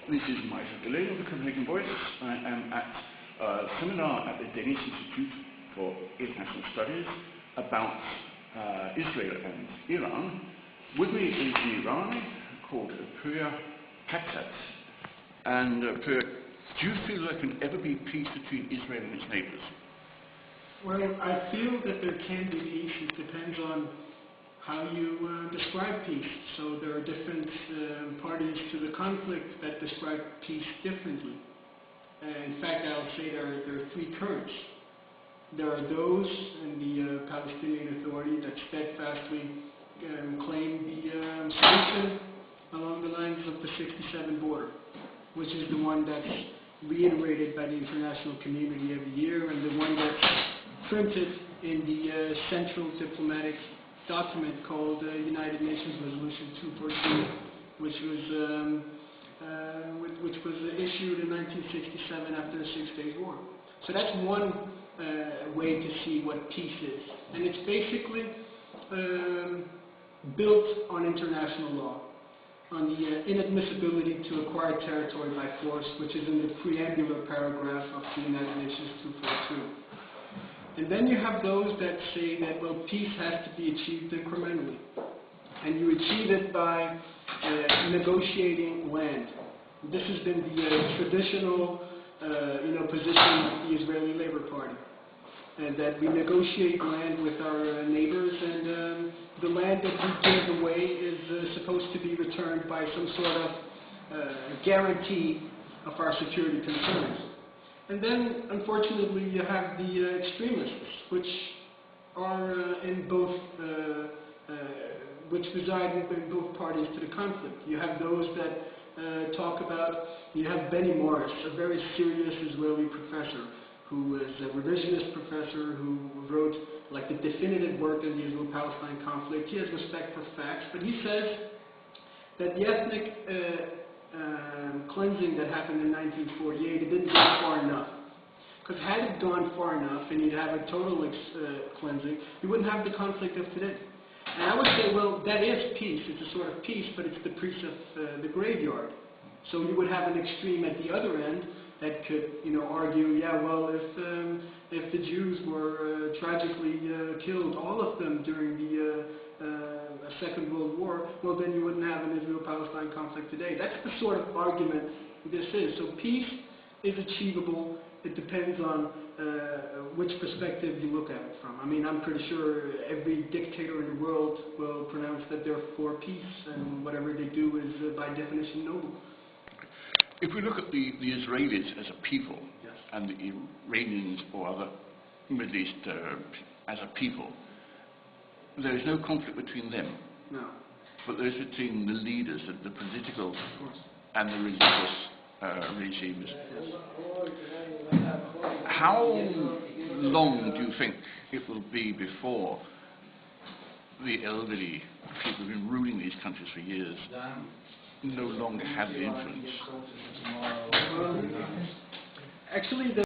This is Michael de Laine of the Copenhagen Voice. I am at a seminar at the Danish Institute for International Studies about Israel and Iran. With me is the Irani called Priya Katsat. And Priya, do you feel there can ever be peace between Israel and its neighbors? Well, I feel that there can be peace. It depends on how you describe peace. So there are different parties to the conflict that describe peace differently. In fact, I'll say there are three currents. There are those in the Palestinian Authority that steadfastly claim the solution along the lines of the 67 border, which is the one that's reiterated by the international community every year and the one that's printed in the central diplomatic document called United Nations Resolution 242, which was issued in 1967 after the 6 Days War. So that's one way to see what peace is. And it's basically built on international law, on the inadmissibility to acquire territory by force, which is in the preambular paragraph of the United Nations 242. And then you have those that say that, well, peace has to be achieved incrementally. And you achieve it by negotiating land. This has been the traditional position of the Israeli Labor Party. And that we negotiate land with our neighbors, and the land that we give away is supposed to be returned by some sort of guarantee of our security concerns. And then, unfortunately, you have the extremists, which are in both, which reside in both parties to the conflict. You have those that talk about, you have Benny Morris, a very serious Israeli professor, who is a revisionist professor who wrote like the definitive work on the Israel-Palestine conflict. He has respect for facts, but he says that the ethnic cleansing that happened in 1948, it didn't go far enough. Because had it gone far enough and you'd have a total cleansing, you wouldn't have the conflict of today. And I would say, well, that is peace. It's a sort of peace, but it's the peace of the graveyard. So you would have an extreme at the other end that could, argue, yeah, well, if the Jews were tragically killed, all of them during the Second World War, well, then you wouldn't have an Israel-Palestine conflict today. That's the sort of argument this is. So peace is achievable. It depends on which perspective you look at it from. I mean, I'm pretty sure every dictator in the world will pronounce that they're for peace, and whatever they do is, by definition, noble. If we look at the Israelis as a people, yes, and the Iranians or other Middle East as a people, there is no conflict between them. No. But there is between the leaders, the political and the religious regimes. Yes. How long do you think it will be before the elderly people who have been ruling these countries for years no longer have the influence? Actually,